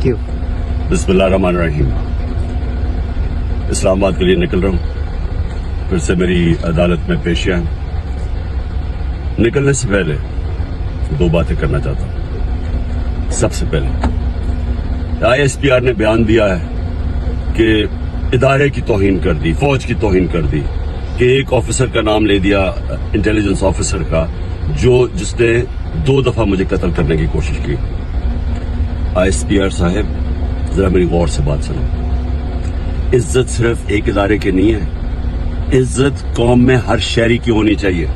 Thank you. बिस्मिल्लाहिर्रहमानिर्रहीम। इस्लामाबाद के लिए निकल रहा हूँ, फिर से मेरी अदालत में पेशियां। निकलने से पहले दो बातें करना चाहता हूँ। सबसे पहले ISPR ने बयान दिया है कि इदारे की तौहीन कर दी, फौज की तौहीन कर दी, कि एक ऑफिसर का नाम ले दिया, इंटेलिजेंस ऑफिसर का, जिसने 2 दफा मुझे कत्ल करने की कोशिश की। ISPR साहब, जरा मेरी गौर से बात सुनो। इज्जत सिर्फ एक इदारे की नहीं है, इज्जत कौम में हर शहरी की होनी चाहिए।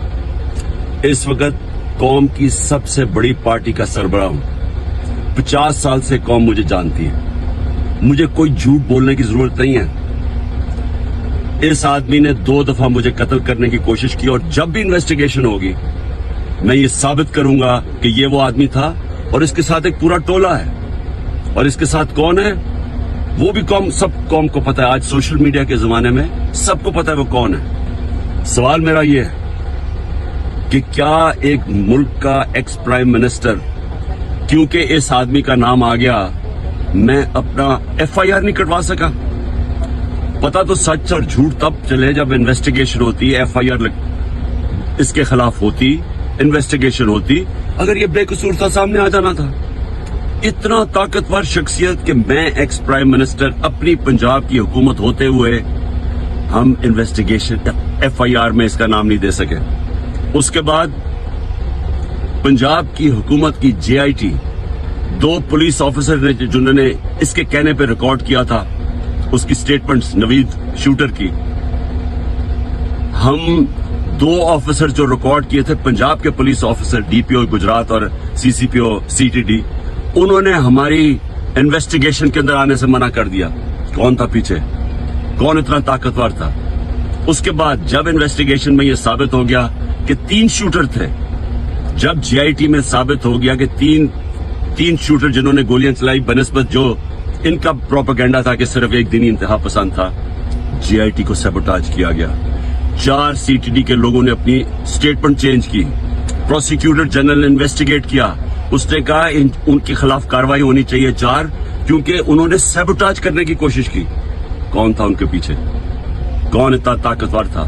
इस वक्त कौम की सबसे बड़ी पार्टी का सरबराह हूं। 50 साल से कौम मुझे जानती है, मुझे कोई झूठ बोलने की जरूरत नहीं है। इस आदमी ने 2 दफा मुझे कत्ल करने की कोशिश की, और जब भी इन्वेस्टिगेशन होगी मैं ये साबित करूंगा कि ये वो आदमी था, और इसके साथ एक पूरा टोला है। और इसके साथ कौन है वो भी सब कौम को पता है। आज सोशल मीडिया के जमाने में सबको पता है वो कौन है। सवाल मेरा ये है कि क्या एक मुल्क का एक्स प्राइम मिनिस्टर, क्योंकि इस आदमी का नाम आ गया, मैं अपना FIR नहीं कटवा सका? पता तो सच और झूठ तब चले जब इन्वेस्टिगेशन होती है, FIR इसके खिलाफ होती, इन्वेस्टिगेशन होती। अगर ये बेकसूर था, सामने आ जाना था। इतना ताकतवर शख्सियत कि मैं एक्स प्राइम मिनिस्टर, अपनी पंजाब की हुकूमत होते हुए हम इन्वेस्टिगेशन FIR में इसका नाम नहीं दे सके। उसके बाद पंजाब की हुकूमत की JIT, 2 पुलिस ऑफिसर ने जिन्होंने इसके कहने पे रिकॉर्ड किया था उसकी स्टेटमेंट्स, नवीद शूटर की, हम 2 ऑफिसर जो रिकॉर्ड किए थे, पंजाब के पुलिस ऑफिसर DPO गुजरात और CCPO CTD, उन्होंने हमारी इन्वेस्टिगेशन के अंदर आने से मना कर दिया। कौन था पीछे, कौन इतना ताकतवर था? उसके बाद जब इन्वेस्टिगेशन में यह साबित हो गया कि 3 शूटर थे, जब JIT में साबित हो गया कि तीन शूटर जिन्होंने गोलियां चलाई, बनस्बत जो इनका प्रोपेगेंडा था कि सिर्फ एक दिनी इंतहा पसंद था, JIT को सैबोटाज किया गया। 4 CTD के लोगों ने अपनी स्टेटमेंट चेंज की। प्रोसिक्यूटर जनरल ने इन्वेस्टिगेट किया, उसने कहा उनके खिलाफ कार्रवाई होनी चाहिए 4, क्योंकि उन्होंने सैबोटाज करने की कोशिश की। कौन था उनके पीछे, कौन इतना ताकतवर था?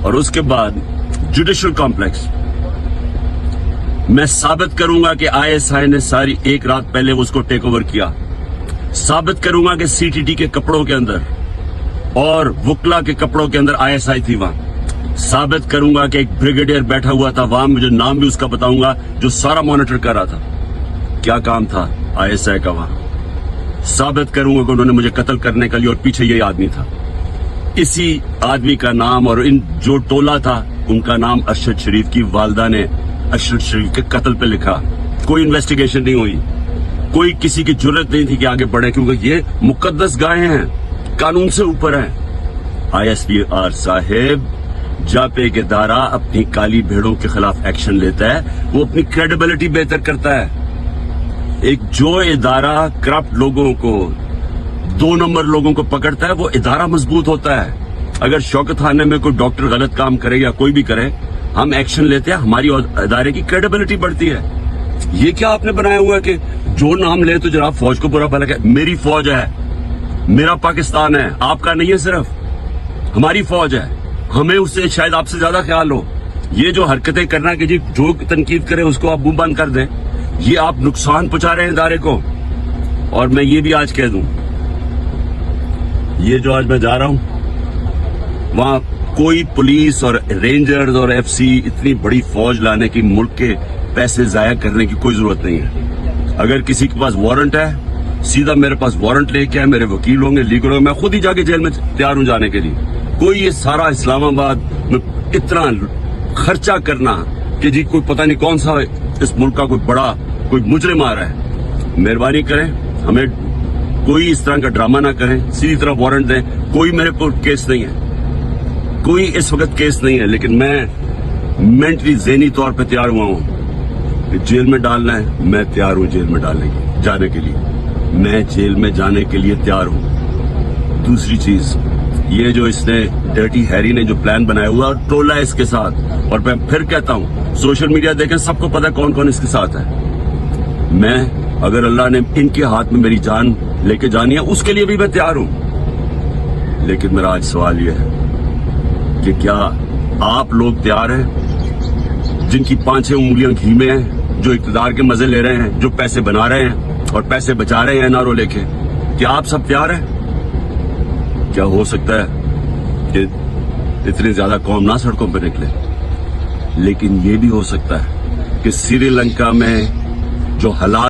और उसके बाद जुडिशल कॉम्प्लेक्स, मैं साबित करूंगा कि ISI ने सारी एक रात पहले उसको टेक ओवर किया। साबित करूंगा कि CTD के कपड़ों के अंदर और वुकला के कपड़ों के अंदर ISI थी वहां। साबित करूंगा कि एक ब्रिगेडियर बैठा हुआ था वहां, मुझे नाम भी उसका बताऊंगा, जो सारा मॉनिटर कर रहा था। क्या काम था ISI का वहां? साबित करूंगा कि उन्होंने मुझे कत्ल करने के लिए, और पीछे यही आदमी था। इसी आदमी का नाम और इन जो टोला था उनका नाम अरशद शरीफ की वालदा ने अरशद शरीफ के कत्ल पे लिखा। कोई इन्वेस्टिगेशन नहीं हुई, कोई किसी की जुर्रत नहीं थी कि आगे बढ़े, क्योंकि ये मुकद्दस गायें हैं, कानून से ऊपर हैं। ISPR साहेब, जब एक इदारा अपनी काली भेड़ों के खिलाफ एक्शन लेता है, वो अपनी क्रेडिबिलिटी बेहतर करता है। एक जो इदारा करप्ट लोगों को, 2 नंबर लोगों को पकड़ता है, वो इदारा मजबूत होता है। अगर शौकत खाने में कोई डॉक्टर गलत काम करे या कोई भी करे, हम एक्शन लेते हैं, हमारी इदारे की क्रेडिबिलिटी बढ़ती है। ये क्या आपने बनाया हुआ है कि जो नाम ले तो जनाब फौज को बुरा भला कहे? मेरी फौज है, मेरा पाकिस्तान है, आपका नहीं है, सिर्फ हमारी फौज है। हमें उससे शायद आपसे ज्यादा ख्याल हो। ये जो हरकतें करना कि जी जो तनकीद करे उसको आप मुंह बंद कर दें, ये आप नुकसान पहुंचा रहे हैं इदारे को। और मैं ये भी आज कह दूं, ये जो आज मैं जा रहा हूं, वहां कोई पुलिस और रेंजर्स और FC इतनी बड़ी फौज लाने की, मुल्क के पैसे जाया करने की कोई जरूरत नहीं है। अगर किसी के पास वारंट है, सीधा मेरे पास वारंट लेके आए, मेरे वकील होंगे, लीगल होंगे, मैं खुद ही जाके जेल में तैयार हूं जाने के लिए। कोई ये सारा इस्लामाबाद में इतना खर्चा करना कि जी कोई पता नहीं कौन सा इस मुल्क का कोई मुजरिम आ रहा है, मेहरबानी करें, हमें कोई इस तरह का ड्रामा ना करें, सीधी तरह वारंट दें। कोई मेरे को केस नहीं है, कोई इस वक्त केस नहीं है, लेकिन मैं मेंटली ज़हनी तौर पे तैयार हुआ हूं। जेल में डालना है, मैं तैयार हूं जेल में जाने के लिए, मैं जेल में जाने के लिए तैयार हूं। दूसरी चीज, ये जो इसने डर्टी हैरी ने जो प्लान बनाया हुआ, टोला है इसके साथ, और मैं फिर कहता हूं, सोशल मीडिया देखें, सबको पता है कौन कौन इसके साथ है। मैं اگر اللہ نے ان کے ہاتھ میں میری جان لے کے جانی ہے اس کے لیے بھی میں تیار ہوں. لیکن میرا آج سوال یہ ہے کہ کیا آپ لوگ تیار ہیں جن کی 5-6 انگلیاں گھی میں ہیں, جو اقتدار کے مزے لے رہے ہیں, جو پیسے بنا رہے ہیں اور پیسے بچا رہے ہیں نارو لے کے, کیا آپ سب تیار ہیں؟ کیا ہو سکتا ہے کہ اتنی زیادہ قوم نہ سڑکوں پہ نکلے, لیکن یہ بھی ہو سکتا ہے کہ سری لنکا میں جو حالات